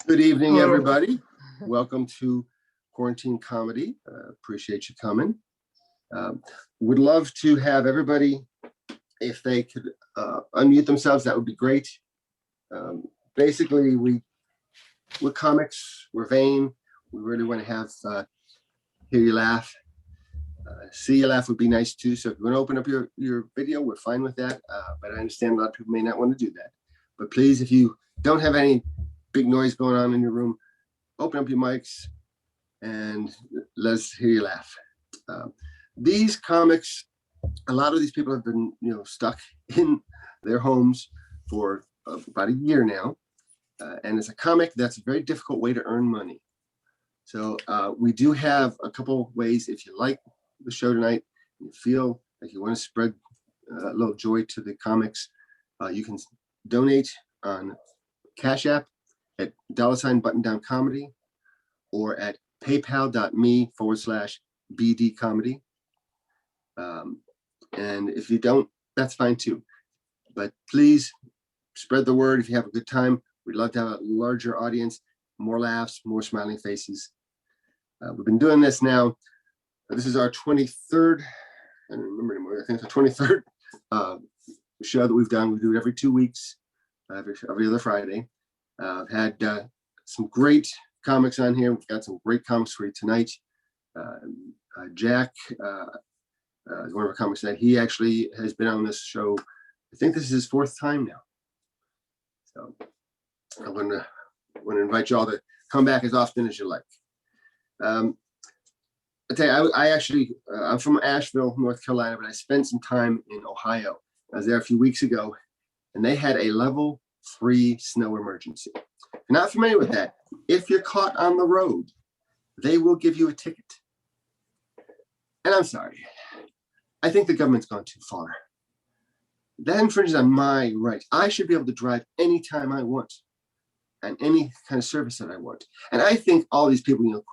Good evening, everybody. Welcome to Quarantine Comedy. Appreciate you coming. Would love to have everybody, if they could unmute themselves, that would be great. Basically, we're comics, we're vain. We really want to have hear you laugh. See you laugh would be nice too. So if you want to open up your video, we're fine with that. But I understand a lot of people may not want to do that. But please, if you don't have any big noise going on in your room, open up your mics and let's hear you laugh. These comics, a lot of these people have been, stuck in their homes for about a year now. And it's a comic that's a very difficult way to earn money. So we do have a couple ways. If you like the show tonight, and you feel like you want to spread a little joy to the comics, you can donate on Cash App at $button-down comedy or at paypal.me/BD comedy. And if you don't, that's fine too. But please spread the word if you have a good time. We'd love to have a larger audience, more laughs, more smiling faces. We've been doing this now. This is our 23rd, I don't remember anymore, I think it's the 23rd show that we've done. We do it every 2 weeks, every other Friday. I've had some great comics on here. We've got some great comics for you tonight. Jack is one of our comics tonight. He actually has been on this show. I think this is his 4th time now. So I want to invite you all to come back as often as you like. I tell you, I'm from Asheville, North Carolina, but I spent some time in Ohio. I was there a few weeks ago, and they had a level 3 snow emergency. If you're not familiar with that, if you're caught on the road, they will give you a ticket. And I'm sorry, I think the government's gone too far. That infringes on my right. I should be able to drive anytime I want and any kind of service that I want. And I think all these people,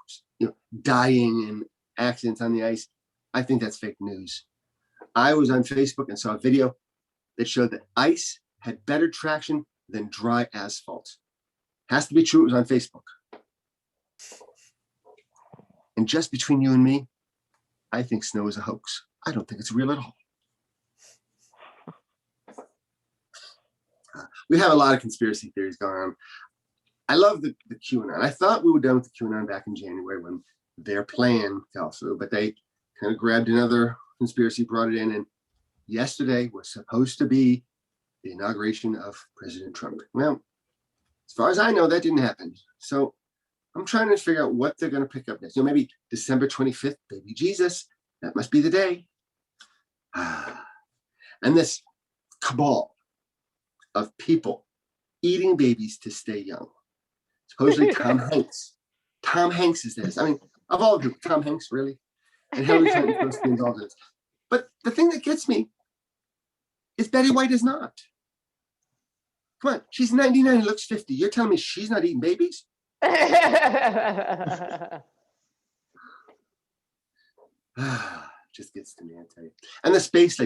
dying in accidents on the ice, I think that's fake news. I was on Facebook and saw a video that showed that ice had better traction than dry asphalt. Has to be true. It was on Facebook. And just between you and me, I think snow is a hoax. I don't think it's real at all. We have a lot of conspiracy theories going on. I love the QAnon. I thought we were done with the QAnon back in January when their plan fell through, but they kind of grabbed another conspiracy, brought it in, and yesterday was supposed to be the inauguration of President Trump. Well, as far as I know, that didn't happen. So I'm trying to figure out what they're going to pick up next. Maybe December 25th, baby Jesus. That must be the day. And this cabal of people eating babies to stay young. Supposedly Tom Hanks. Tom Hanks is this. I mean, of all people, Tom Hanks, really? And Hillary Clinton supposed to be involved in this. But the thing that gets me is Betty White is not. Come on, she's 99 and looks 50. You're telling me she's not eating babies? Just gets to me, I tell you. And the space,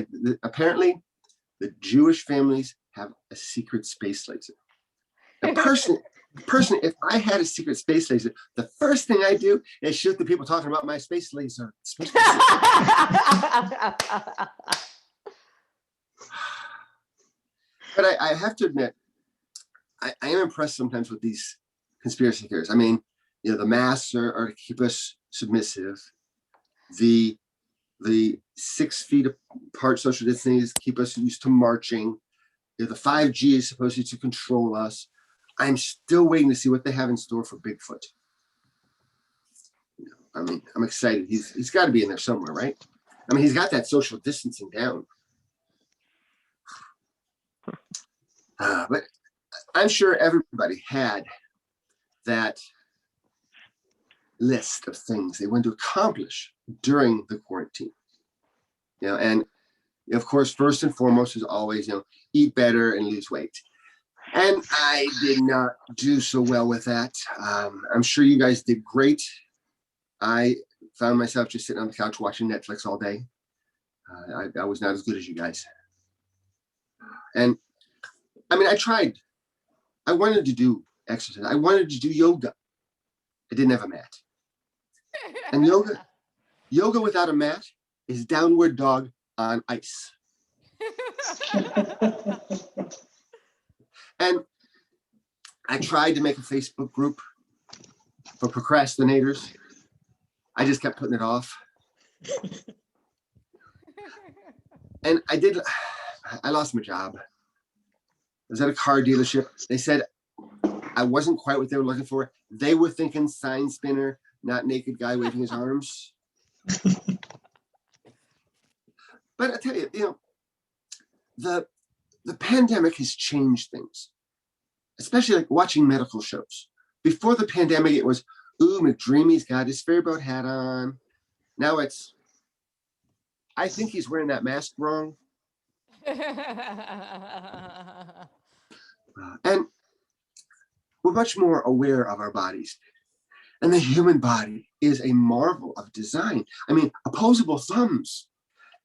apparently, the Jewish families have a secret space laser. A person, if I had a secret space laser, the first thing I do is shoot the people talking about my space laser. But I have to admit, I am impressed sometimes with these conspiracy theories. I mean, the masks are to keep us submissive. The 6 feet apart social distancing is to keep us used to marching. The 5G is supposed to control us. I'm still waiting to see what they have in store for Bigfoot. I mean, I'm excited. He's got to be in there somewhere, right? I mean, he's got that social distancing down. But I'm sure everybody had that list of things they want to accomplish during the quarantine. And of course, first and foremost is always, eat better and lose weight. And I did not do so well with that. I'm sure you guys did great. I found myself just sitting on the couch watching Netflix all day. I was not as good as you guys. And I mean, I tried. I wanted to do exercise. I wanted to do yoga. I didn't have a mat. And yoga without a mat is downward dog on ice. And I tried to make a Facebook group for procrastinators. I just kept putting it off. And I lost my job. I was at a car dealership. They said I wasn't quite what they were looking for. They were thinking sign spinner, not naked guy waving his arms. But I tell you, the pandemic has changed things, especially like watching medical shows. Before the pandemic, it was, ooh, McDreamy's got his fairboat hat on. Now it's, I think he's wearing that mask wrong. And we're much more aware of our bodies. And the human body is a marvel of design. I mean, opposable thumbs,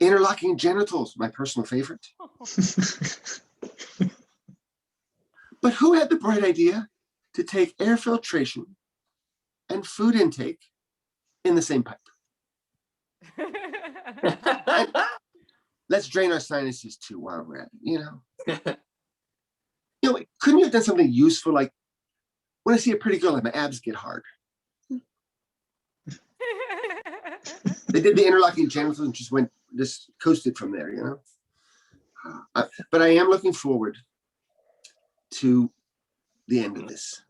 interlocking genitals, my personal favorite. But who had the bright idea to take air filtration and food intake in the same pipe? Let's drain our sinuses too while we're at it, couldn't you have done something useful, like when I see a pretty girl, like my abs get hard. They did the interlocking genitals and just coasted from there, but I am looking forward to the end of this.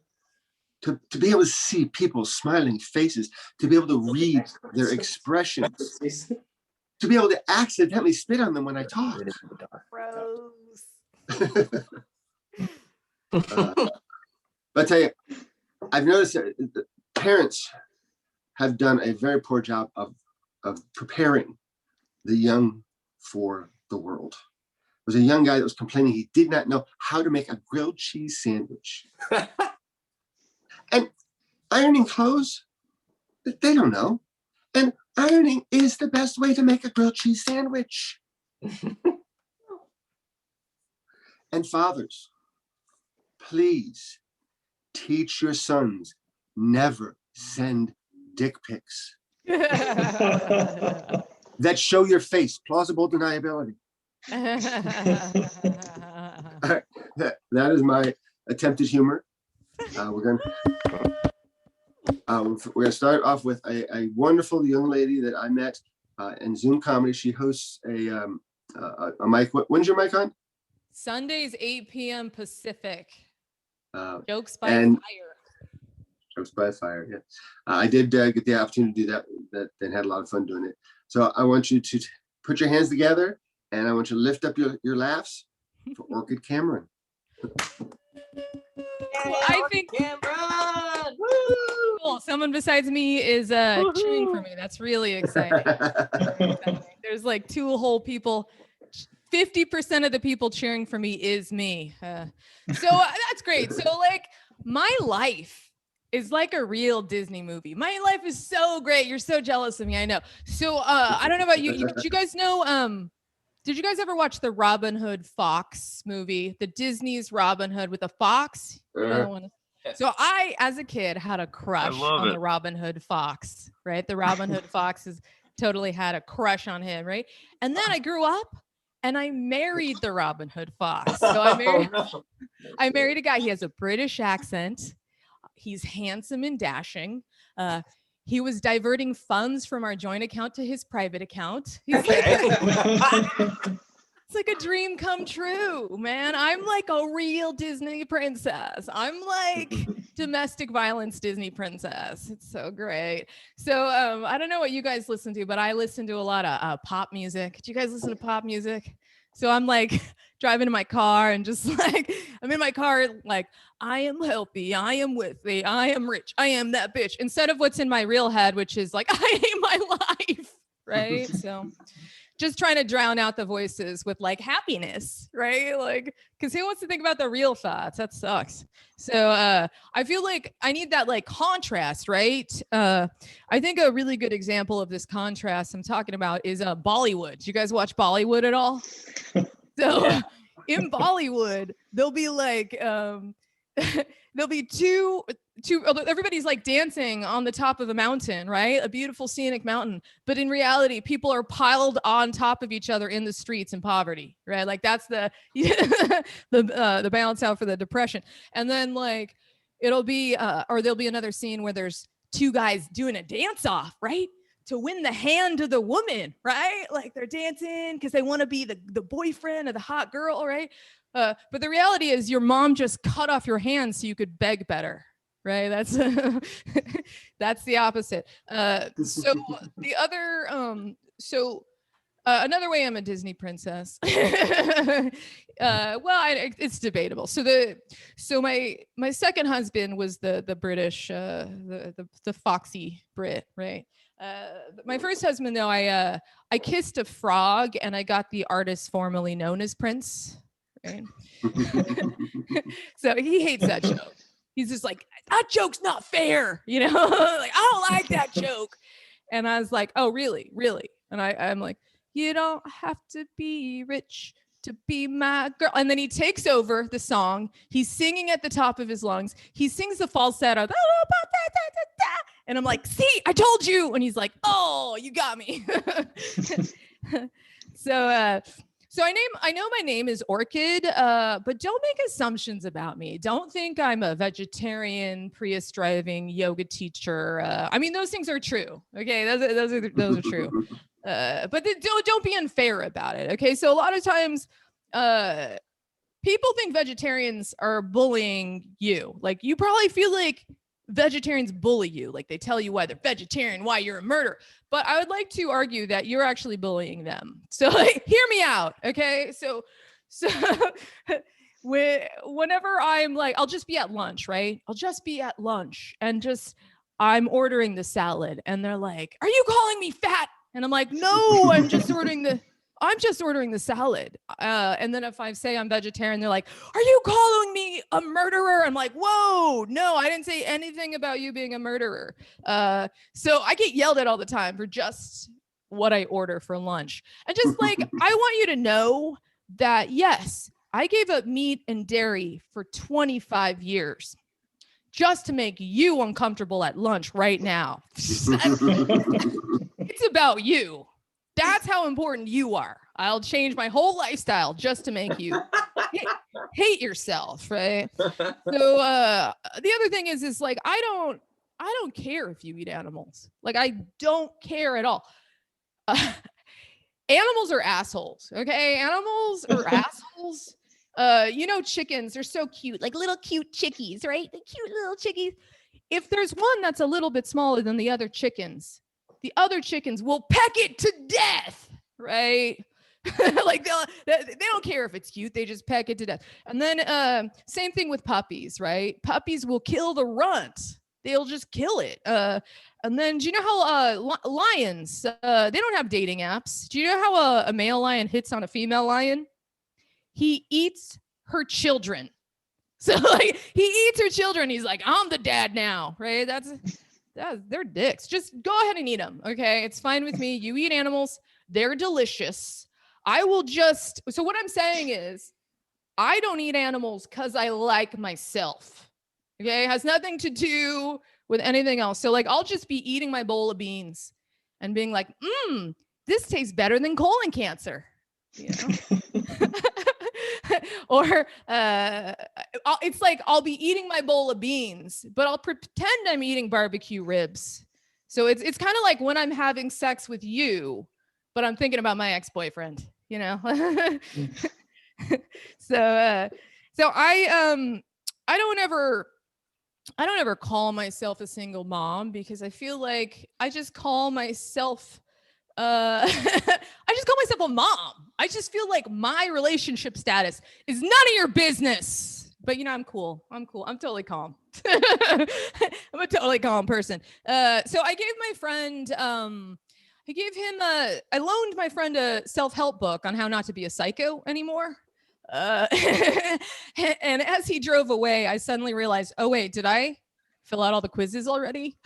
To be able to see people's smiling faces, to be able to read their expressions, to be able to accidentally spit on them when I talk. Gross. But I tell you, I've noticed that parents have done a very poor job of preparing the young for the world. There was a young guy that was complaining he did not know how to make a grilled cheese sandwich. And ironing clothes, they don't know. And ironing is the best way to make a grilled cheese sandwich. And fathers, please teach your sons never send dick pics that show your face, plausible deniability. That is my attempted humor. We're gonna start off with a wonderful young lady that I met in Zoom comedy. She hosts a mic. When's your mic on? Sundays, 8 p.m. Pacific. Jokes by Fire. Jokes by Fire, yeah. I did get the opportunity to do that and had a lot of fun doing it. So I want you to put your hands together and I want you to lift up your laughs for Orchid Cameron. I think Cameron. Cool. Someone besides me is cheering for me. That's really exciting. There's like two whole people. 50% of the people cheering for me is me. So that's great. So like my life is like a real Disney movie. My life is so great. You're so jealous of me. I know. So I don't know about you. Did you guys know? Did you guys ever watch the Robin Hood Fox movie? The Disney's Robin Hood with a fox? So I, as a kid, had a crush on the Robin Hood Fox, right? The Robin Hood Fox totally had a crush on him, right? And then I grew up and I married the Robin Hood Fox. So I married a guy. He has a British accent. He's handsome and dashing. He was diverting funds from our joint account to his private account. He's like, it's like a dream come true, man. I'm like a real Disney princess. I'm like domestic violence Disney princess. It's so great. So I don't know what you guys listen to, but I listen to a lot of pop music. Do you guys listen to pop music? So I'm like driving in my car and just like, I'm in my car, like, I am healthy, I am wealthy, I am rich, I am that bitch. Instead of what's in my real head, which is like, I hate my life, right? So just trying to drown out the voices with like happiness, right? Like, because who wants to think about the real thoughts? That sucks. So I feel like I need that like contrast, right? I think a really good example of this contrast I'm talking about is Bollywood. Do you guys watch Bollywood at all? So in Bollywood, they'll be like, there'll be two, everybody's like dancing on the top of a mountain, right? A beautiful scenic mountain. But in reality, people are piled on top of each other in the streets in poverty, right? Like that's the balance out for the depression. And then like, it'll be, or there'll be another scene where there's two guys doing a dance off, right? To win the hand of the woman, right? Like they're dancing because they want to be the boyfriend of the hot girl, right? But the reality is your mom just cut off your hand so you could beg better, right? That's that's the opposite. So the other, another way I'm a Disney princess. It's debatable. So my second husband was the British, the foxy Brit, right? My first husband, though, I kissed a frog and I got the artist formerly known as Prince. Right? So he hates that joke. He's just like, that joke's not fair, you know? Like, I don't like that joke. And I was like, oh, really? And I'm like, you don't have to be rich to be my girl. And then he takes over the song. He's singing at the top of his lungs. He sings the falsetto. And I'm like, see, I told you. And he's like, oh, you got me. So I know my name is Orchid, but don't make assumptions about me. Don't think I'm a vegetarian, Prius driving yoga teacher. I mean, those things are true. Okay, those are true. But don't be unfair about it. Okay, so a lot of times, people think vegetarians are bullying you. Like you probably feel like vegetarians bully you, like they tell you why they're vegetarian, why you're a murderer. But I would like to argue that you're actually bullying them. So like, hear me out, okay? So whenever I'm like, I'll just be at lunch, right? I'll just be at lunch and I'm ordering the salad and they're like, are you calling me fat? And I'm like, no, I'm just ordering the salad. And then if I say I'm vegetarian, they're like, are you calling me a murderer? I'm like, whoa, no, I didn't say anything about you being a murderer. So I get yelled at all the time for just what I order for lunch. And just like, I want you to know that, yes, I gave up meat and dairy for 25 years just to make you uncomfortable at lunch right now. It's about you. That's how important you are. I'll change my whole lifestyle just to make you hate yourself, right? So the other thing is like I don't care if you eat animals. Like I don't care at all. Animals are assholes, okay? Animals are assholes. You know, chickens, they're so cute, like little cute chickies, right? The cute little chickies. If there's one that's a little bit smaller than the other chickens will peck it to death, right? Like they don't care if it's cute, they just peck it to death. And then same thing with puppies, right? Puppies will kill the runt. They'll just kill it. And then do you know how lions, they don't have dating apps. Do you know how a male lion hits on a female lion? He eats her children. So like he eats her children. He's like, I'm the dad now, right? They're dicks. Just go ahead and eat them. Okay. It's fine with me. You eat animals. They're delicious. So what I'm saying is I don't eat animals because I like myself. Okay. It has nothing to do with anything else. So like, I'll just be eating my bowl of beans and being like, this tastes better than colon cancer. You know? Or it's like I'll be eating my bowl of beans, but I'll pretend I'm eating barbecue ribs. So it's kind of like when I'm having sex with you, but I'm thinking about my ex-boyfriend, you know? So I don't ever call myself a single mom because I feel like I just call myself a mom. I just feel like my relationship status is none of your business. But you know, I'm cool. I'm totally calm. I'm a totally calm person. So I gave my friend, I loaned my friend a self-help book on how not to be a psycho anymore. And as he drove away, I suddenly realized, oh wait, did I fill out all the quizzes already?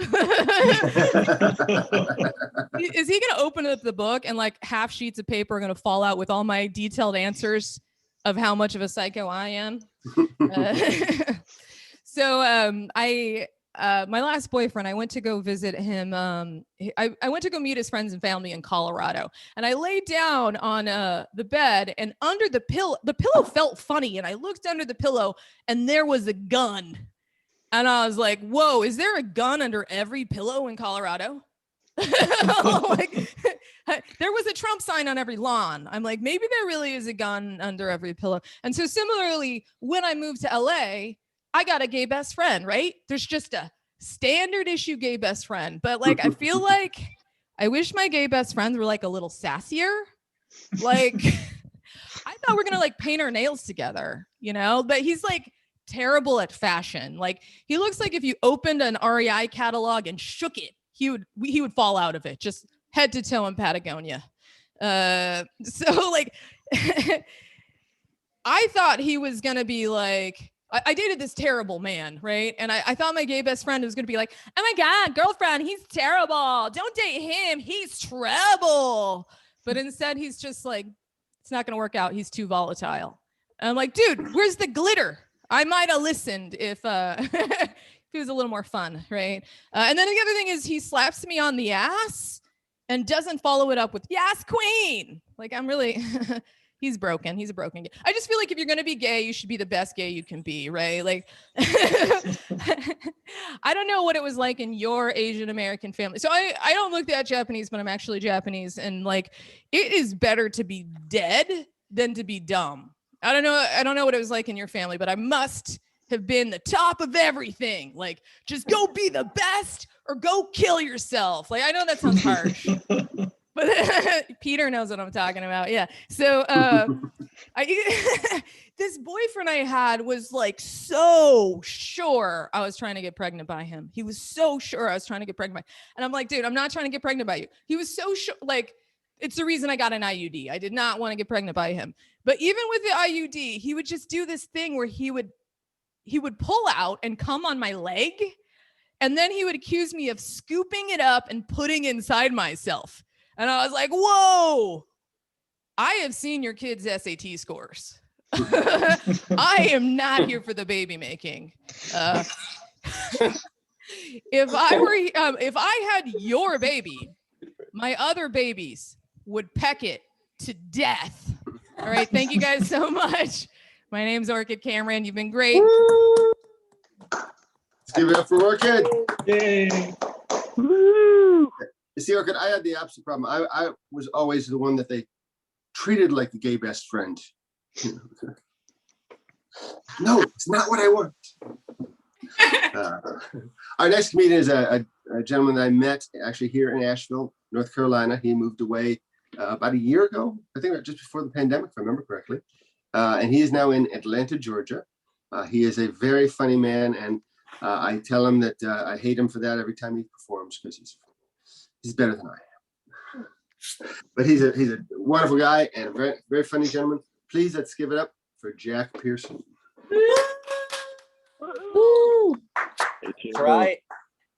Is he gonna open up the book and like half sheets of paper are gonna fall out with all my detailed answers of how much of a psycho I am? So my last boyfriend, I went to go visit him. I went to go meet his friends and family in Colorado, and I laid down on the bed, and under the pillow felt funny, and I looked under the pillow, and there was a gun, and I was like, "Whoa, is there a gun under every pillow in Colorado?" Like, there was a Trump sign on every lawn. I'm like, maybe there really is a gun under every pillow. And so similarly, when I moved to LA, I got a gay best friend, right? There's just a standard issue gay best friend. But like, I feel like I wish my gay best friends were like a little sassier. Like, I thought we were gonna like paint our nails together, you know? But he's like terrible at fashion. Like, he looks like if you opened an REI catalog and shook it, he would fall out of it, just head to toe in Patagonia. So like, I thought he was gonna be like, I dated this terrible man, right? And I thought my gay best friend was gonna be like, oh my God, girlfriend, he's terrible. Don't date him. He's trouble. But instead, he's just like, it's not gonna work out. He's too volatile. And I'm like, dude, where's the glitter? I might have listened if if he was a little more fun, right? And then the other thing is he slaps me on the ass and doesn't follow it up with yes, queen. Like, I'm really, he's broken. He's a broken gay. I just feel like if you're going to be gay, you should be the best gay you can be, right? Like, I don't know what it was like in your Asian American family. So I don't look that Japanese, but I'm actually Japanese. And like, it is better to be dead than to be dumb. I don't know what it was like in your family, but I must have been the top of everything. Like, just go be the best or go kill yourself. Like, I know that sounds harsh, but Peter knows what I'm talking about. Yeah. So this boyfriend I had was like so sure I was trying to get pregnant by him. He was so sure I was trying to get pregnant by him. And I'm like, dude, I'm not trying to get pregnant by you. He was so sure, like, it's the reason I got an IUD. I did not want to get pregnant by him. But even with the IUD, he would just do this thing where he would pull out and come on my leg. And then he would accuse me of scooping it up and putting inside myself. And I was like, whoa, I have seen your kids' SAT scores. I am not here for the baby making. If I had your baby, my other babies would peck it to death. All right. Thank you guys so much. My name's Orchid Cameron. You've been great. Let's give it up for Orchid. Yay. You see, Orchid, I had the opposite problem. I was always the one that they treated like the gay best friend. No, it's not what I want. Our next comedian is a gentleman that I met actually here in Asheville, North Carolina. He moved away about a year ago, I think just before the pandemic, if I remember correctly. And he is now in Atlanta, Georgia. He is a very funny man, and I tell him that I hate him for that every time he performs because he's better than I am. But he's a wonderful guy and a very, very funny gentleman. Please, let's give it up for Jack Pearson. That's right.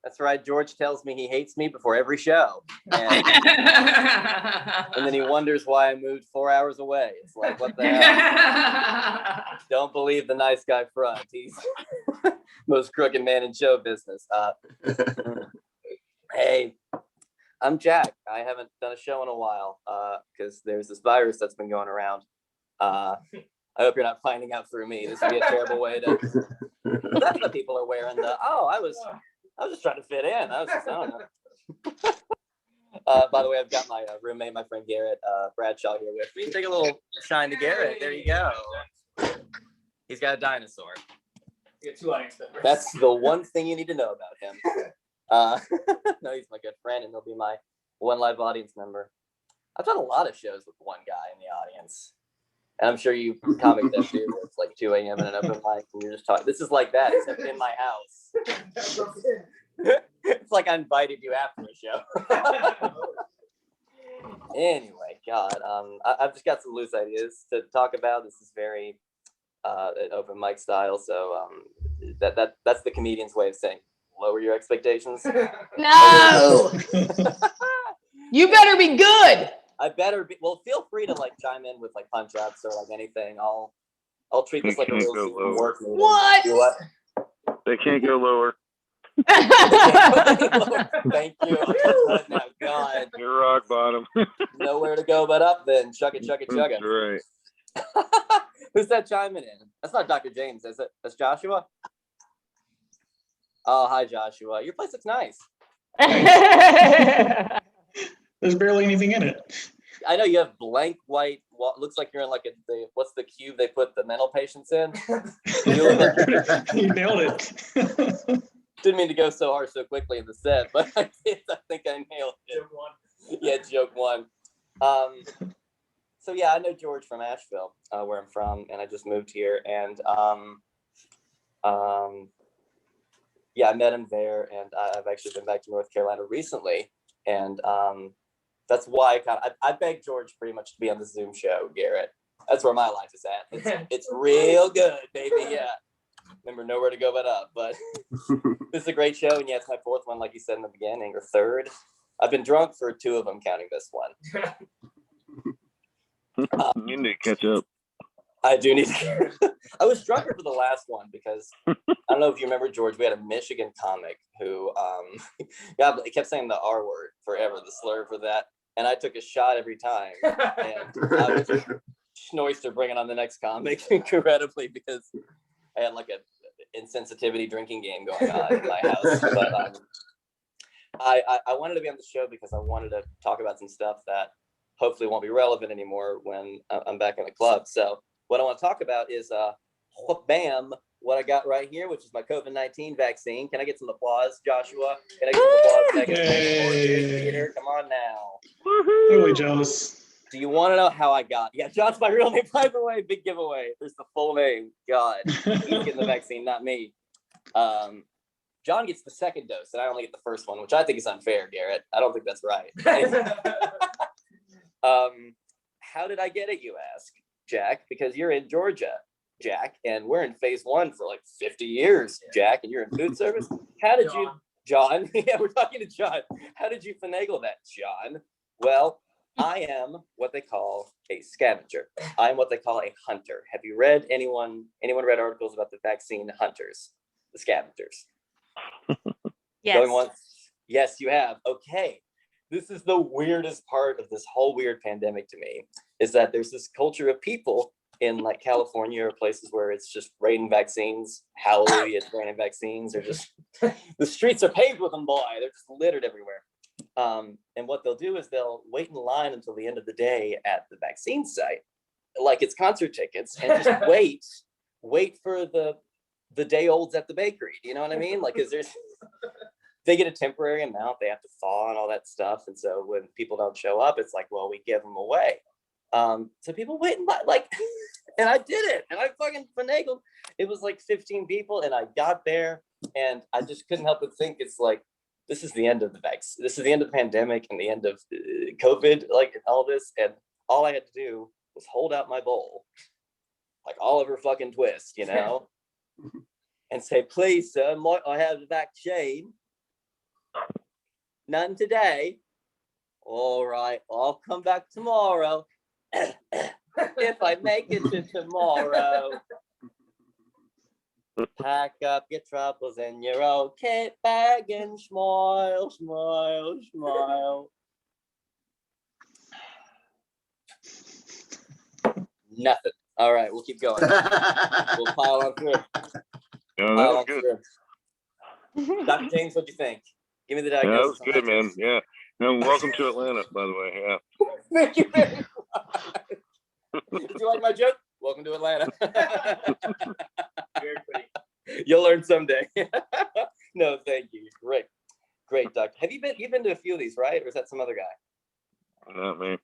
That's right. George tells me he hates me before every show. And then he wonders why I moved 4 hours away. It's like, what the hell? Don't believe the nice guy front. He's most crooked man in show business. Hey, I'm Jack. I haven't done a show in a while because there's this virus that's been going around. I hope you're not finding out through me. This would be a terrible way to. That's what people are wearing. I was just trying to fit in. I don't know. By the way, I've got my roommate, my friend Garrett Bradshaw here with me. Take a little shine to Garrett. There you go. He's got a dinosaur. You get 2 audience members. That's the one thing you need to know about him. No, he's my good friend, and he'll be my one live audience member. I've done a lot of shows with one guy in the audience. And I'm sure you comics that too. It's like 2 a.m. and an open mic, and you're just talking. This is like that, except in my house. It's like I invited you after the show. Anyway, God, I've just got some loose ideas to talk about. This is very an open mic style, so that's the comedian's way of saying lower your expectations. No. You better be good. I better be. Well, feel free to like chime in with like punch ups or like anything. I'll treat this like a real work meeting. What? They can't go lower. Thank you. Now, God, You're rock bottom. nowhere to go but up. Then chug it, chug it, chug it. That's right. Who's that chiming in? That's not Dr. James, is it? That's Joshua. Oh, hi, Joshua. Your place looks nice. There's barely anything in it. I know you have blank white. Looks like you're in like what's the cube they put the mental patients in? You nailed it. Didn't mean to go so hard so quickly in the set, but I think I nailed it. Joke one. Yeah, joke one. So yeah, I know George from Asheville, where I'm from, and I just moved here, and yeah, I met him there, and I've actually been back to North Carolina recently, and that's why I begged George pretty much to be on the Zoom show, Garrett. That's where my life is at. It's real good, baby. Yeah. Remember, nowhere to go but up. But this is a great show, and yeah, it's my fourth one, like you said in the beginning, or third. I've been drunk for two of them, counting this one. You need to catch up. I do need to. I was drunker for the last one because I don't know if you remember, George. We had a Michigan comic who, God, he kept saying the R word forever, the slur for that, and I took a shot every time. And I was schnoister bringing on the next comic, incredibly, because I had like a insensitivity drinking game going on in my house. But I wanted to be on the show because I wanted to talk about some stuff that hopefully won't be relevant anymore when I'm back in the club. So what I want to talk about is bam, what I got right here, which is my COVID-19 vaccine. Can I get some applause, Joshua? Can I get some applause, Megan? Yay. Peter, come on now. Really jealous. Do you want to know how I got? Yeah, John's my real name, by the way. Big giveaway. There's the full name. God, he's getting the vaccine, not me. John gets the second dose, and I only get the first one, which I think is unfair, Garrett. I don't think that's right. How did I get it, you ask, Jack? Because you're in Georgia, Jack, and we're in phase one for like 50 years, Jack, and you're in food service. How did you, John? Yeah, we're talking to John. How did you finagle that, John? Well, I am what they call a scavenger. I'm what they call a hunter. Have you read anyone read articles about the vaccine hunters, the scavengers? Yes. Going once? Yes, you have. Okay. This is the weirdest part of this whole weird pandemic to me, is that there's this culture of people in like California or places where it's just raining vaccines. Hallelujah, it's raining vaccines. They're just, the streets are paved with them, boy. They're just littered everywhere. And what they'll do is they'll wait in line until the end of the day at the vaccine site, like it's concert tickets, and just wait for the day olds at the bakery. Do you know what I mean? Like, is there's they get a temporary amount, they have to thaw and all that stuff. And so when people don't show up, it's like, well, we give them away. So people wait in line, like, and I did it, and I fucking finagled. It was like 15 people, and I got there, and I just couldn't help but think, it's like, this is the end of the vaccine. This is the end of the pandemic and the end of COVID, like all this. And all I had to do was hold out my bowl, like Oliver fucking Twist, you know, and say, please, sir, might I have the vaccine? None today. All right, I'll come back tomorrow. If I make it to tomorrow. Pack up your troubles and your old kit bag and smile, smile, smile. Nothing. All right, we'll keep going. We'll pile on through. Yeah, that was good. Dr. James, what'd you think? Give me the Yeah, that diagnosis. was good, man. Yeah. No, welcome to Atlanta, by the way. Yeah. Thank you very much. Did you like my joke? Welcome to Atlanta. Very funny. You'll learn someday. No, thank you. Great, doctor. Have you been to a few of these, right? Or is that some other guy? Not me.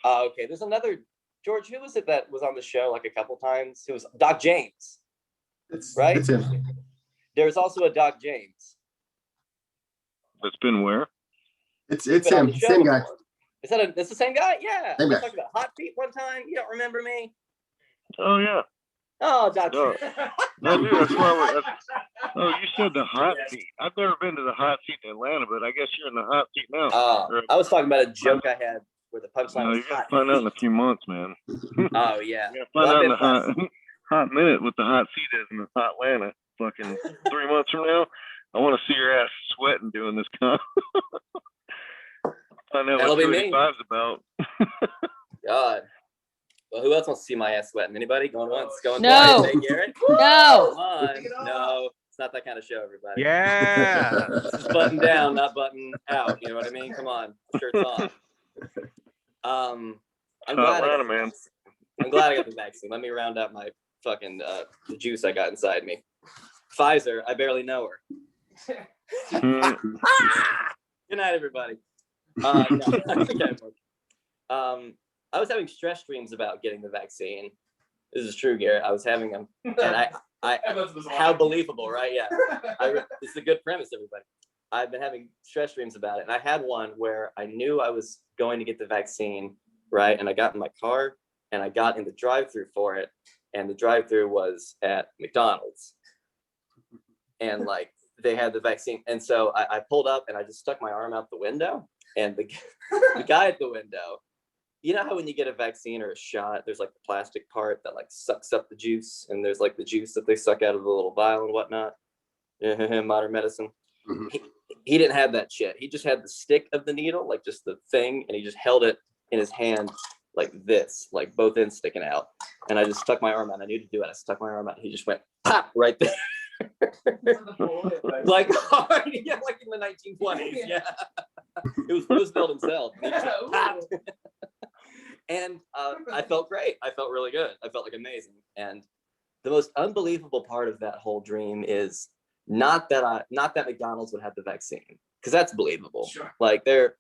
Okay. There's another George. Who was it that was on the show like a couple times? It was Doc James. Right? It's him. There's also a Doc James. That's been where? It's He's been on him. the show Same guy. before. Is that that's the same guy? Yeah. Same We guy. talked about hot feet one time. You don't remember me? Oh, yeah. Oh, Doc. No, no, dude, that's why oh, you said the hot seat. I've never been to the hot seat in Atlanta, but I guess you're in the hot seat now. I was talking about a joke I had where the punchline No, was you gotta hot find out in a feet. few months, man. Oh yeah. Yeah, find Well, out I've in been the hot. hot minute what the hot seat is in the hot Atlanta. Fucking 3 months from now, I want to see your ass sweating doing this con. I know That'll what be me. 35's about. God. Well, who else wants to see my ass sweating? Anybody? Going once, going No. twice. Hey, Garrett? No. Come on. No, it's not that kind of show, everybody. Yeah. This is button down, not button out. You know what I mean? Come on. Shirts on. I'm glad I got man. I'm glad I got the vaccine. Let me round out my fucking the juice I got inside me. Pfizer, I barely know her. Good night, everybody. No, okay. I was having stress dreams about getting the vaccine. This is true, Garrett. I was having them, and I how believable, right? Yeah. This is a good premise, everybody. I've been having stress dreams about it, and I had one where I knew I was going to get the vaccine, right? And I got in my car, and I got in the drive-thru for it, and the drive-thru was at McDonald's, and like they had the vaccine, and so I pulled up and I just stuck my arm out the window, and the guy at the window, you know how when you get a vaccine or a shot, there's like the plastic part that like sucks up the juice, and there's like the juice that they suck out of the little vial and whatnot. Modern medicine. He didn't have that shit. He just had the stick of the needle, like just the thing, and he just held it in his hand like this, like both ends sticking out. And I just stuck my arm out. I knew to do it. I stuck my arm out. He just went pop right there. Like hard, yeah, like in the 1920s. Yeah. It was Roosevelt himself. And, and I felt great. I felt really good. I felt like amazing. And the most unbelievable part of that whole dream is not that McDonald's would have the vaccine, because that's believable. Sure. Like they're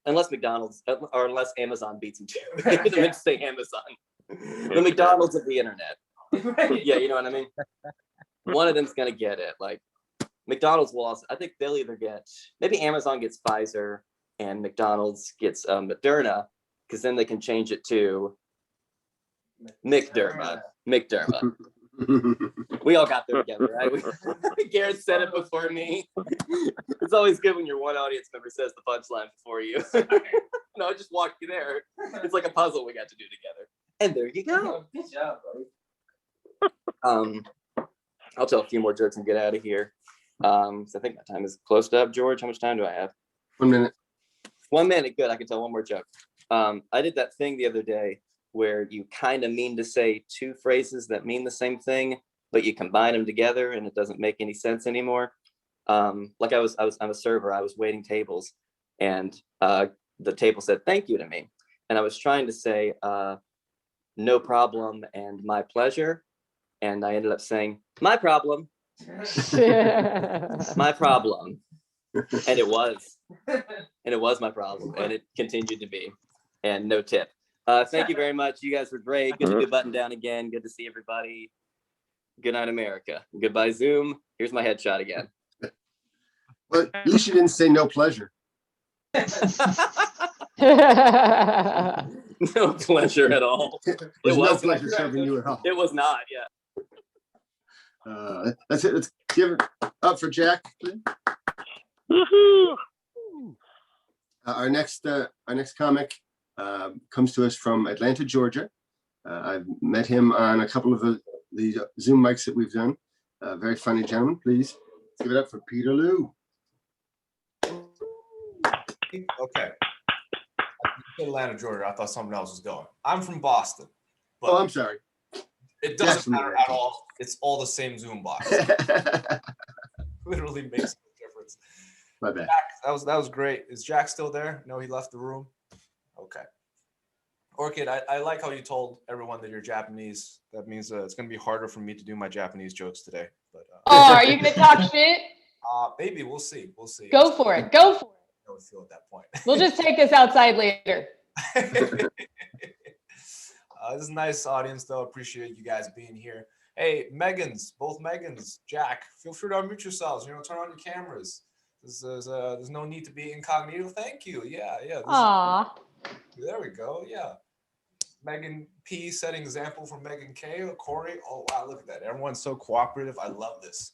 unless McDonald's or unless Amazon beats them too. They're meant to say Amazon. The McDonald's of the internet. Yeah, you know what I mean? One of them's gonna get it. Like McDonald's will also, I think they'll either get, maybe Amazon gets Pfizer and McDonald's gets Moderna, because then they can change it to McDermott. We all got there together, right? Garrett said it before me. It's always good when your one audience member says the punchline before you. No, I just walked you there. It's like a puzzle we got to do together. And there you go. Good job, buddy. I'll tell a few more jokes and get out of here. So I think my time is close up. George, how much time do I have? 1 minute. 1 minute, good. I can tell one more joke. I did that thing the other day where you kind of mean to say two phrases that mean the same thing, but you combine them together and it doesn't make any sense anymore. Like I'm a server. I was waiting tables, and the table said "thank you" to me, and I was trying to say "no problem" and "my pleasure," and I ended up saying "my problem." My problem. And it was my problem, and it continued to be, and no tip. Thank you very much. You guys were great. Good to be buttoned down again. Good to see everybody. Good night, America. Goodbye, Zoom. Here's my headshot again. Well, at least you didn't say no pleasure. No pleasure at all. There's no pleasure serving you at all. It was not, yeah. That's it. Let's give it up for Jack, please. Woohoo! Our next comic comes to us from Atlanta, Georgia. I've met him on a couple of the Zoom mics that we've done. Very funny gentleman. Please let's give it up for Peter Liu. Okay. Atlanta, Georgia. I thought something else was going. I'm from Boston. But Oh, I'm sorry. It doesn't matter at all. It's all the same Zoom box. Literally makes no difference. My bad. Jack, that was great. Is Jack still there? No, he left the room. Okay. Orchid, I like how you told everyone that you're Japanese. That means it's going to be harder for me to do my Japanese jokes today. But Oh, are you gonna talk shit? maybe we'll see. We'll see. Go for it. Go for it. I would feel at that point. We'll just take this outside later. This is a nice audience, though. Appreciate you guys being here. Hey, both Megans, Jack, feel free to unmute yourselves. Turn on your cameras. There's no need to be incognito. Thank you. Yeah. Aww. There we go. Yeah. Megan P setting example for Megan K. Or Corey. Oh wow, look at that. Everyone's so cooperative. I love this.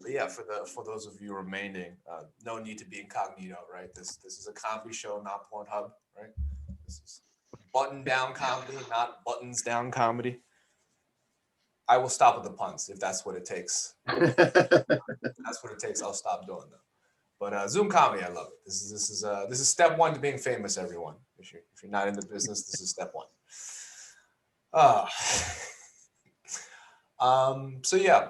Yeah, for those of you remaining, no need to be incognito, right? This is a comedy show, not Pornhub, right? This is button down comedy, not buttons down comedy. I will stop with the puns if that's what it takes. If that's what it takes. I'll stop doing them. But Zoom comedy, I love it. This is step one to being famous. Everyone, if you're not in the business, this is step one. So yeah,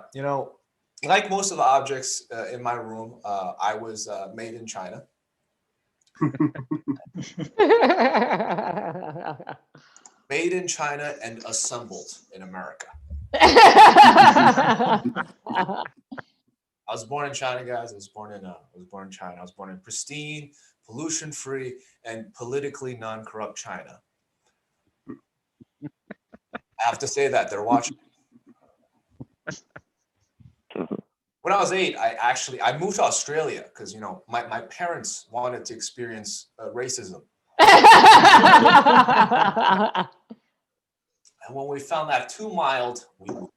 like most of the objects in my room, I was made in China. Made in China and assembled in America. I was born in China, guys. I was born in China. I was born in pristine, pollution-free, and politically non-corrupt China. I have to say that they're watching. When I was 8, I moved to Australia because my parents wanted to experience racism. And when we found that too mild, we moved.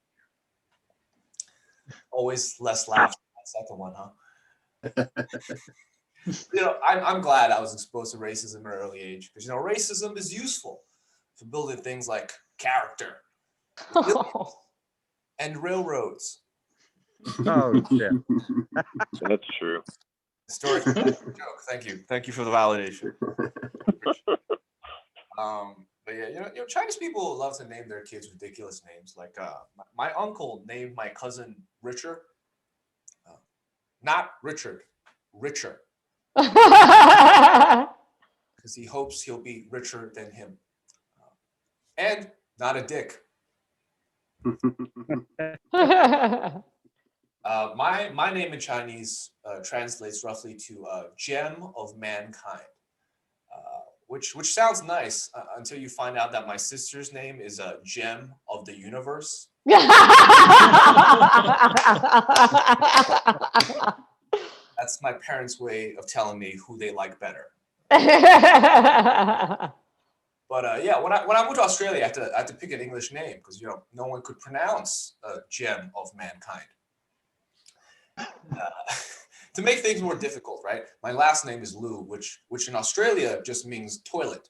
Always less laughter. That second one, huh? I'm glad I was exposed to racism at an early age because racism is useful for building things like character and railroads. Oh, shit. That's true. Story joke. Thank you for the validation. But yeah, Chinese people love to name their kids ridiculous names. Like my uncle named my cousin Richard. Not Richard, Richer. Because he hopes he'll be richer than him. And not a dick. My name in Chinese translates roughly to gem of mankind. Which sounds nice until you find out that my sister's name is a gem of the universe. That's my parents' way of telling me who they like better. But yeah, when I moved to Australia, I had to pick an English name because no one could pronounce gem of mankind. To make things more difficult, right? My last name is Liu, which in Australia just means toilet.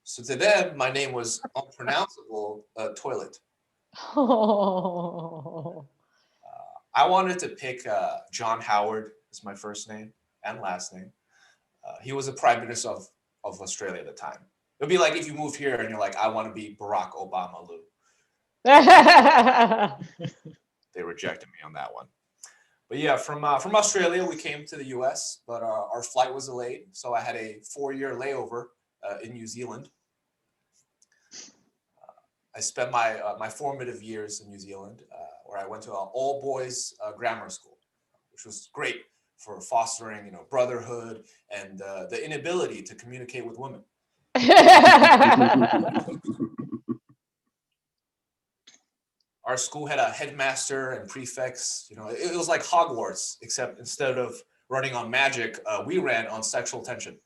So to them, my name was unpronounceable toilet. I wanted to pick John Howard as my first name and last name. He was the prime minister of Australia at the time. It'd be like if you moved here and you're like, I want to be Barack Obama Liu. They rejected me on that one. But yeah, from Australia, we came to the US, but our flight was delayed. So I had a 4-year layover in New Zealand. I spent my formative years in New Zealand, where I went to an all-boys grammar school, which was great for fostering, brotherhood and the inability to communicate with women. Our school had a headmaster and prefects. It was like Hogwarts, except instead of running on magic, we ran on sexual tension.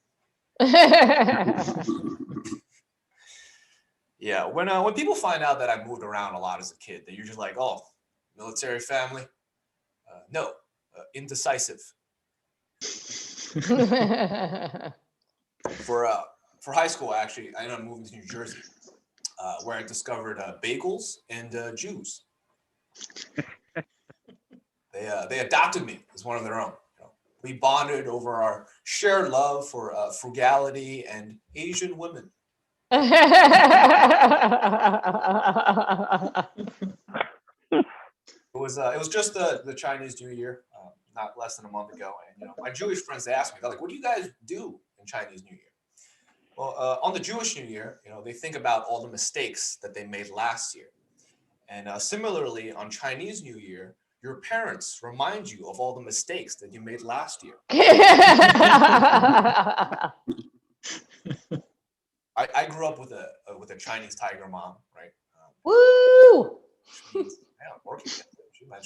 Yeah, when people find out that I moved around a lot as a kid, they're usually like, "Oh, military family." No, indecisive. For high school, actually, I ended up moving to New Jersey, where I discovered bagels and Jews. They adopted me as one of their own. We bonded over our shared love for frugality and Asian women. It was just the Chinese New Year, not less than a month ago, and my Jewish friends, they asked me, they're like, "What do you guys do in Chinese New Year?" Well, on the Jewish New Year, they think about all the mistakes that they made last year, and similarly on Chinese New Year, your parents remind you of all the mistakes that you made last year. I grew up with a Chinese tiger mom, right? Woo! Orchid Cameron.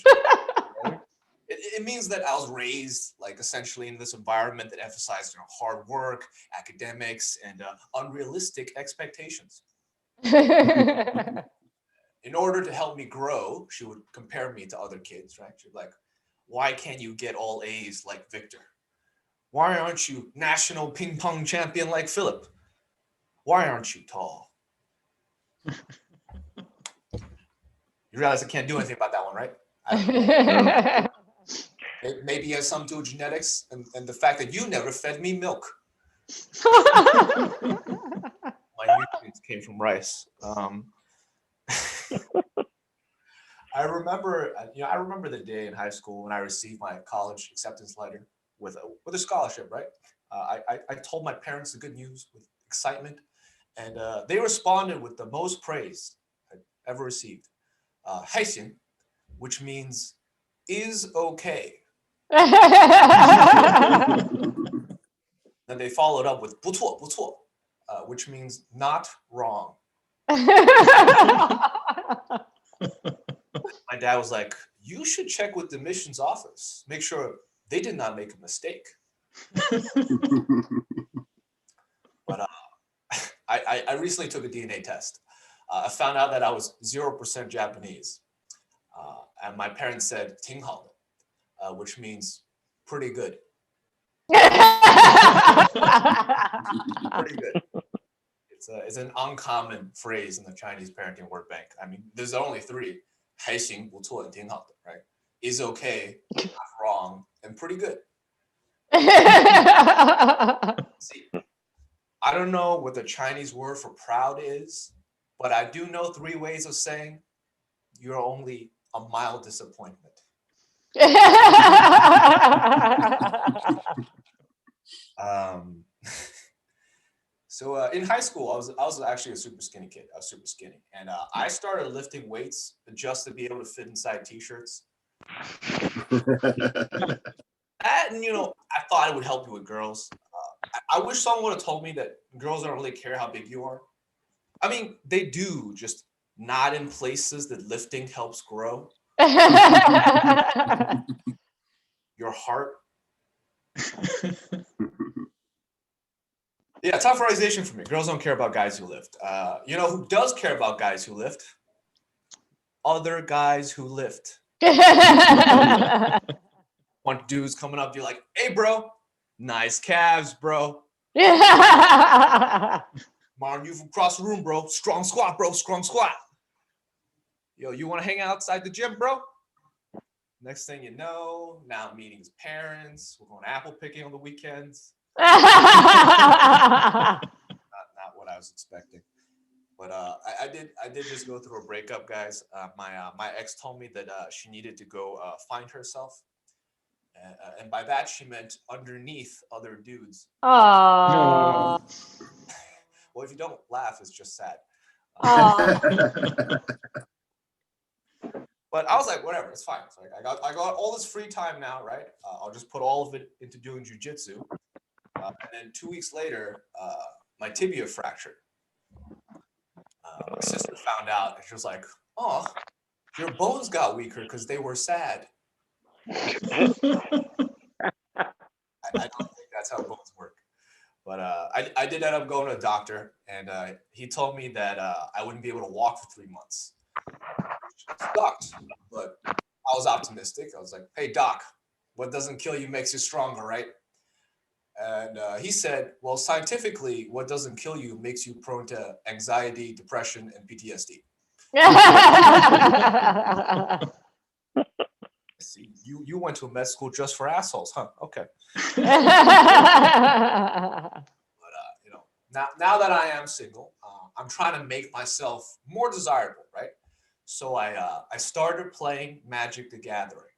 It means that I was raised essentially in this environment that emphasized hard work, academics, and unrealistic expectations. In order to help me grow, she would compare me to other kids, right? She'd be like, "Why can't you get all A's like Victor? Why aren't you national ping pong champion like Philip? why aren't you tall? You realize I can't do anything about that one, right? Maybe it has something to do with genetics and the fact that you never fed me milk. My nutrients came from rice. I remember the day in high school when I received my college acceptance letter with a scholarship, right? I told my parents the good news with excitement, and they responded with the most praise I'd ever received. 还行, which means is okay. Then they followed up with 不错,不错, which means not wrong. My dad was like, you should check with the admissions office. Make sure they did not make a mistake. But I recently took a DNA test. I found out that I was 0% Japanese. And my parents said 挺好的, which means pretty good. Pretty good. It's an uncommon phrase in the Chinese parenting word bank. I mean, there's only 3. 还行,不错, and 挺好的, right? Is okay, not wrong, and pretty good. See, I don't know what the Chinese word for proud is, but I do know 3 ways of saying you're only a mild disappointment. So in high school, I was actually a super skinny kid. I was super skinny, and I started lifting weights just to be able to fit inside t-shirts. And I thought it would help you with girls. I wish someone would have told me that girls don't really care how big you are. I mean, they do, just not in places that lifting helps grow. Your heart. Yeah, tough realization for me. Girls don't care about guys who lift. You know who does care about guys who lift? Other guys who lift. One dude's coming up to you like, hey, bro, nice calves, bro. Martin, you from across the room, bro. Strong squat, bro. Strong squat. Yo, you want to hang out outside the gym, bro? Next thing you know, now I'm meeting his parents. We're going apple picking on the weekends. Not what I was expecting, but I did just go through a breakup, guys. My ex told me that she needed to go find herself, and by that she meant underneath other dudes. Oh. Well, if you don't laugh, it's just sad. But I was like, whatever, it's fine. It's like I got all this free time now, right? I'll just put all of it into doing jujitsu. And then 2 weeks later, my tibia fractured. My sister found out, and she was like, "Oh, your bones got weaker because they were sad." I don't think that's how bones work. But I did end up going to a doctor, and he told me that I wouldn't be able to walk for 3 months. It sucked, but I was optimistic. I was like, "Hey, doc, what doesn't kill you makes you stronger, right?" And he said, well, scientifically, what doesn't kill you makes you prone to anxiety, depression, and PTSD. See, you went to a med school just for assholes, huh? Okay. But now that I am single, I'm trying to make myself more desirable, right? So I started playing Magic the Gathering.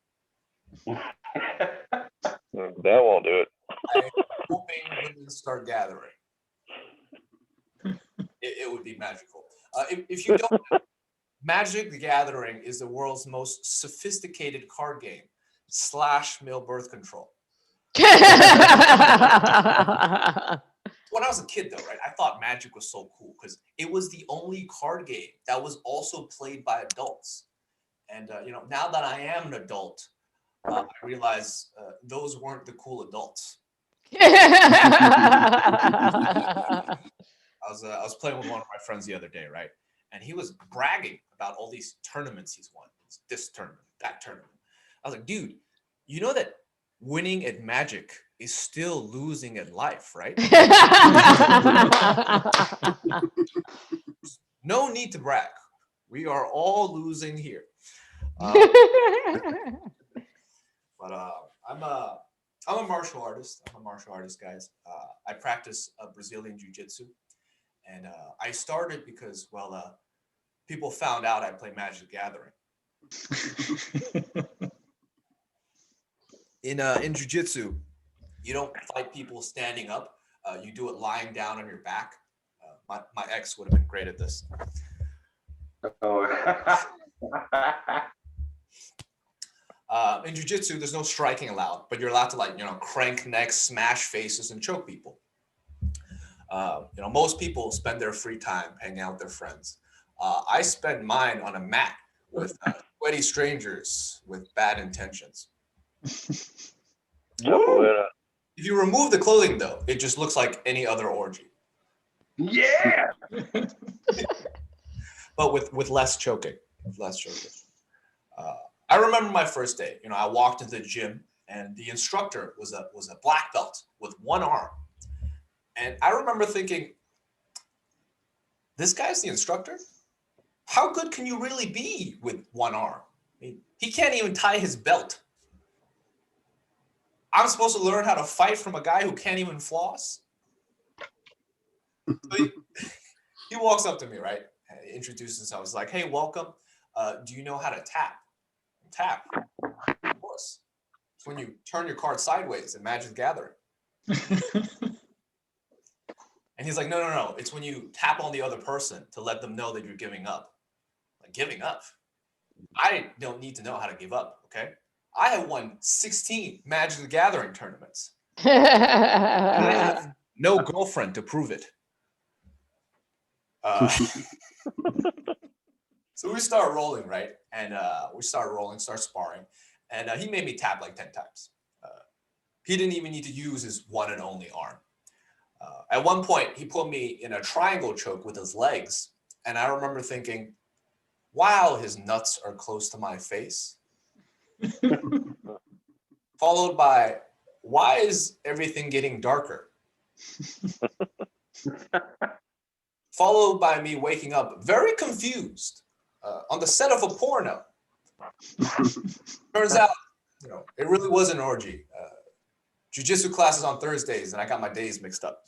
That won't do it. I'm hoping women start gathering. It would be magical. If you don't know, Magic the Gathering is the world's most sophisticated card game / male birth control. When I was a kid, though, right, I thought Magic was so cool because it was the only card game that was also played by adults. And now that I am an adult, I realize those weren't the cool adults. I was playing with one of my friends the other day, right? And he was bragging about all these tournaments he's won. This tournament, that tournament. I was like, dude, you know that winning at Magic is still losing in life, right? No need to brag. We are all losing here. But I'm a martial artist. I'm a martial artist, guys. I practice Brazilian jiu-jitsu, and I started because, well, people found out I play Magic the Gathering. In jiu-jitsu, you don't fight people standing up. You do it lying down on your back. My ex would have been great at this. In jiu-jitsu, there's no striking allowed, but you're allowed to, like, crank necks, smash faces, and choke people. Most people spend their free time hanging out with their friends. I spend mine on a mat with sweaty strangers with bad intentions. If you remove the clothing, though, it just looks like any other orgy. Yeah. But with less choking. I remember my first day. I walked into the gym, and the instructor was a black belt with one arm. And I remember thinking, this guy's the instructor? How good can you really be with one arm? I mean, he can't even tie his belt. I'm supposed to learn how to fight from a guy who can't even floss? So he walks up to me, right? Introduces himself. He's like, hey, welcome. Do you know how to tap? Tap. Of course. It's when you turn your card sideways in Magic the Gathering. And he's like, no. It's when you tap on the other person to let them know that you're giving up. Like, giving up? I don't need to know how to give up, okay? I have won 16 Magic the Gathering tournaments. And I have no girlfriend to prove it. So we start rolling, right? And we start sparring. And he made me tap like 10 times. He didn't even need to use his one and only arm. At one point, he put me in a triangle choke with his legs. And I remember thinking, wow, his nuts are close to my face. Followed by, why is everything getting darker? Followed by me waking up very confused on the set of a porno. Turns out, it really was an orgy. Jiu-jitsu classes on Thursdays, and I got my days mixed up.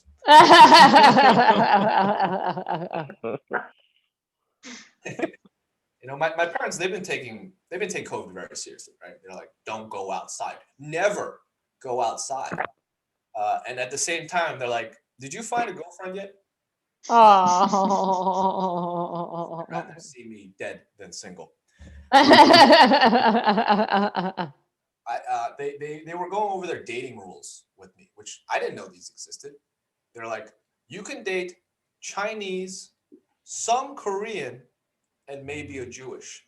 My parents, they've been taking COVID very seriously, right? They're like, don't go outside. Never go outside. And at the same time, they're like, did you find a girlfriend yet? Oh. I'd rather see me dead than single. They were going over their dating rules with me, which I didn't know these existed. They're like, you can date Chinese, some Korean, and maybe a Jewish.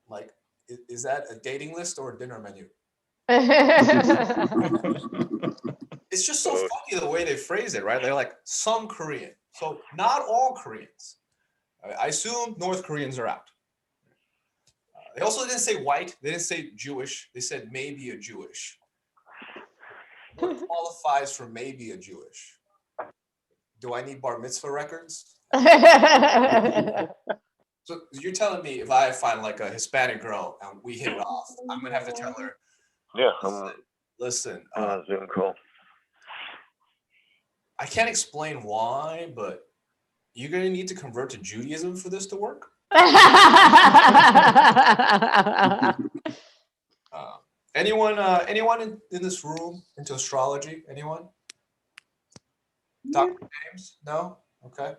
Like, is that a dating list or a dinner menu? It's just so funny the way they phrase it, right? They're like, some Korean. So not all Koreans. I assume North Koreans are out. They also didn't say white. They didn't say Jewish. They said maybe a Jewish. What qualifies for maybe a Jewish? Do I need bar mitzvah records? So you're telling me if I find like a Hispanic girl and we hit it off, I'm going to have to tell her, Yeah, listen, Zoom call. I can't explain why, but you're going to need to convert to Judaism for this to work? Anyone in this room into astrology? Anyone? Dr. James? No? Okay.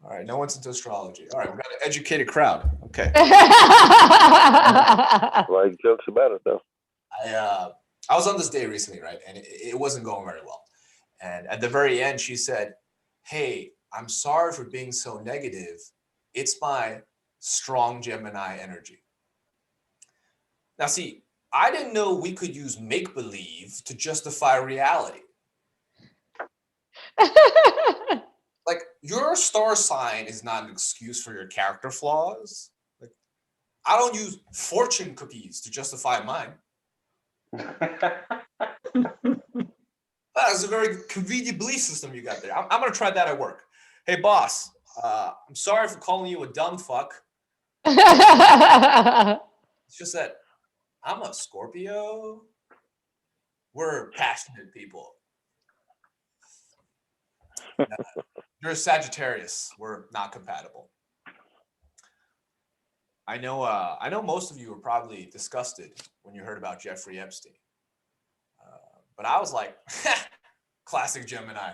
All right, no one's into astrology. All right, we've got an educated crowd. Okay. Like jokes about it though. I was on this date recently, right? And it wasn't going very well. And at the very end, she said, hey, I'm sorry for being so negative. It's my strong Gemini energy. Now, see, I didn't know we could use make-believe to justify reality. Like, your star sign is not an excuse for your character flaws. Like, I don't use fortune cookies to justify mine. That's a very convenient belief system you got there. I'm gonna try that at work. Hey, boss. I'm sorry for calling you a dumb fuck. It's just that I'm a Scorpio. We're passionate people. You're a Sagittarius. We're not compatible. I know most of you were probably disgusted when you heard about Jeffrey Epstein. But I was like, classic Gemini.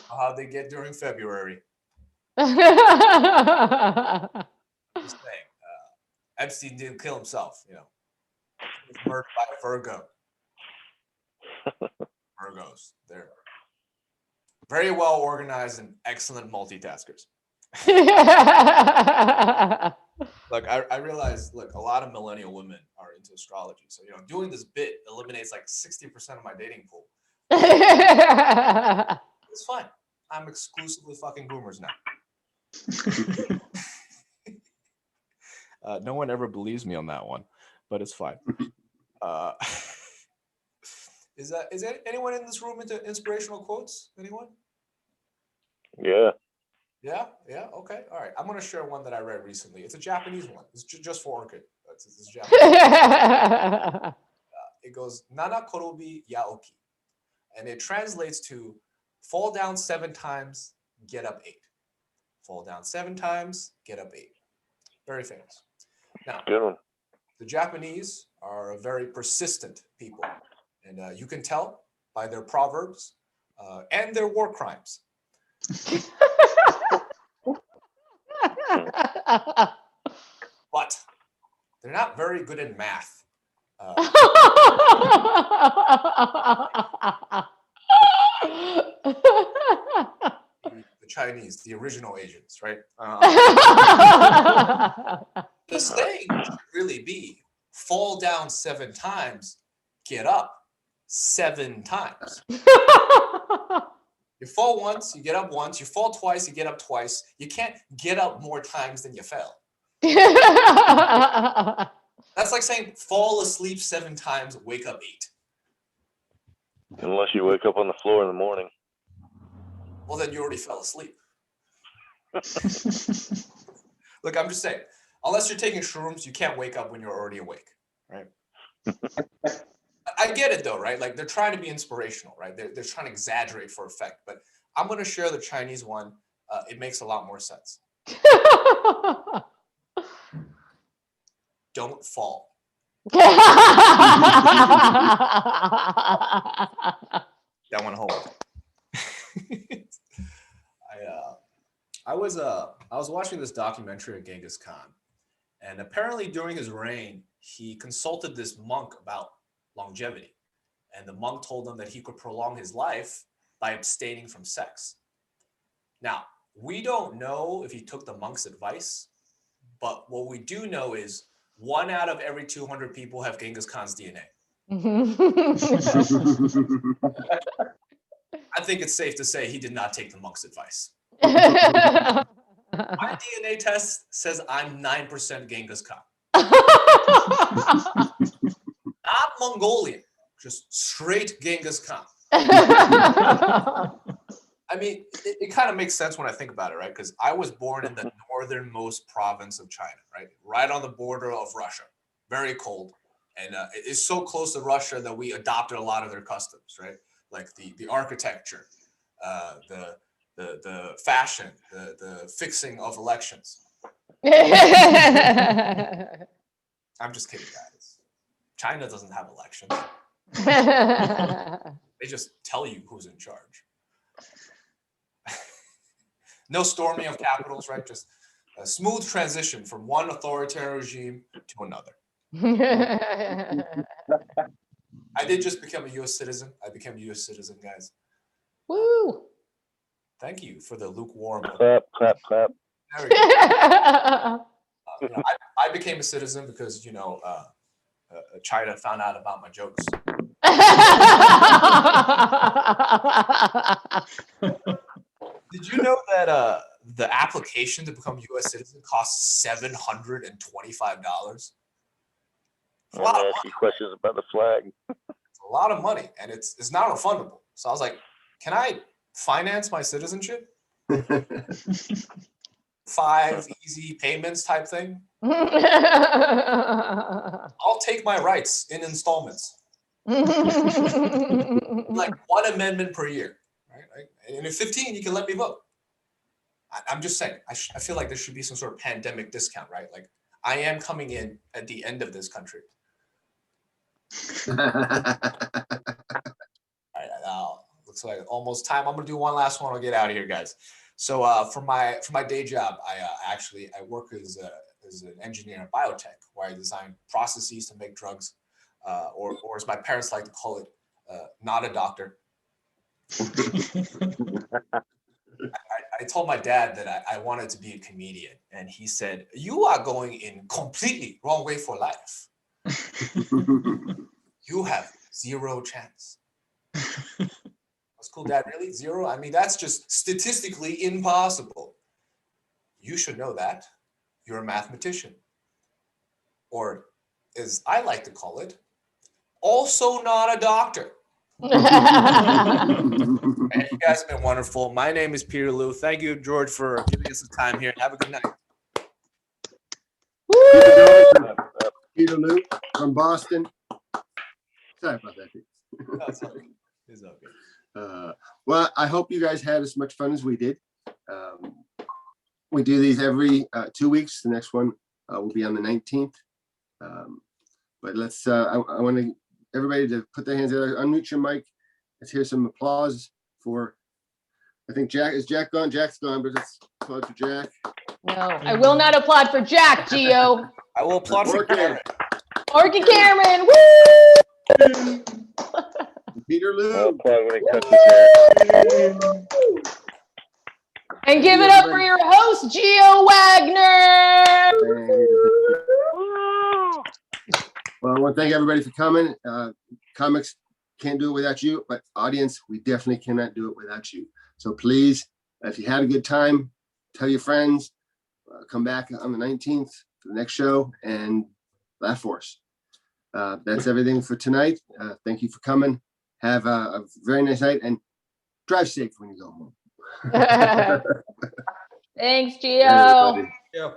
How they get during February. Just saying. Epstein didn't kill himself, you know. He was murdered by a Virgo. Virgos, they're very well organized and excellent multitaskers. Look, I realize, look, a lot of millennial women are into astrology. So, you know, doing this bit eliminates like 60% of my dating pool. It's fine. I'm exclusively fucking boomers now. No one ever believes me on that one, but it's fine. Is anyone in this room into inspirational quotes? Anyone? Yeah. Yeah. Okay. All right. I'm gonna share one that I read recently. It's a Japanese one. It's just for Orchid. It's Japanese. It goes Nana korobi yaoki, and it translates to fall down 7 times, get up 8. Fall down 7 times, get up 8. Very famous. Now, Good one. the Japanese are a very persistent people, and you can tell by their proverbs and their war crimes. But they're not very good at math. The Chinese, the original Asians, right? The saying should really be fall down 7 times, get up 7 times. You fall once, you get up once. You fall twice, you get up twice. You can't get up more times than you fell. That's like saying fall asleep 7 times, wake up 8. Unless you wake up on the floor in the morning. Well, then you already fell asleep. Look, I'm just saying, unless you're taking shrooms, you can't wake up when you're already awake, right? I get it though, right? Like they're trying to be inspirational, right? They're trying to exaggerate for effect, but I'm going to share the Chinese one. It makes a lot more sense. Don't fall. That one hold. I was watching this documentary of Genghis Khan, and apparently during his reign, he consulted this monk about longevity, and the monk told him that he could prolong his life by abstaining from sex. Now, we don't know if he took the monk's advice, but what we do know is 1 out of every 200 people have Genghis Khan's DNA. I think it's safe to say he did not take the monk's advice. My DNA test says I'm 9% Genghis Khan. Not Mongolian, just straight Genghis Khan. I mean, it kind of makes sense when I think about it, right? Because I was born in the northernmost province of China, right on the border of Russia. Very cold. And it's so close to Russia that we adopted a lot of their customs, right? Like the architecture, the fashion, the fixing of elections. I'm just kidding, guys. China doesn't have elections. They just tell you who's in charge. No storming of capitals, right? Just a smooth transition from one authoritarian regime to another. I did just become a U.S. citizen. I became a U.S. citizen, guys. Woo! Thank you for the lukewarm. Clap, clap, clap. There we go. I became a citizen because, China found out about my jokes. Did you know that the application to become U.S. citizen costs $725. I'm gonna ask you questions about the flag. It's a lot of money, and it's not refundable. So I was like, can I finance my citizenship? 5 easy payments type thing. I'll take my rights in installments, like 1 amendment per year, right? And in 15, you can let me vote. I'm just saying, I feel like there should be some sort of pandemic discount, right? Like, I am coming in at the end of this country. All right, looks like almost time. I'm gonna do one last one. I'll get out of here, guys. So for my day job, I work as an engineer in biotech, where I design processes to make drugs, or as my parents like to call it, not a doctor. I told my dad that I wanted to be a comedian, and he said, "You are going in completely wrong way for life. You have 0 chance." That's cool, Dad. Really? 0? I mean, that's just statistically impossible. You should know that. You're a mathematician. Or, as I like to call it, also not a doctor. And you guys have been wonderful. My name is Peter Liu. Thank you, George, for giving us the time here. Have a good night. Peter Liu from Boston. Sorry about that, Pete. No, it's okay. It's okay. Well, I hope you guys had as much fun as we did. We do these every 2 weeks. The next one will be on the 19th. But let's, I want everybody to put their hands together, unmute your mic. Let's hear some applause for, I think is Jack gone? Jack's gone, but let's applaud for Jack. No, I will not applaud for Jack, Geo. I will applaud for Karen. Orchid Cameron, woo! Peter I'll Liu. applaud when he cuts his hair. And give it up for your host, Geo Wagner. Well, I want to thank everybody for coming. Comics can't do it without you, but audience, we definitely cannot do it without you. So please, if you had a good time, tell your friends, come back on the 19th for the next show and laugh for us. That's everything for tonight. Thank you for coming. Have a very nice night and drive safe when you go home. Thanks, Geo. Everybody. Yeah.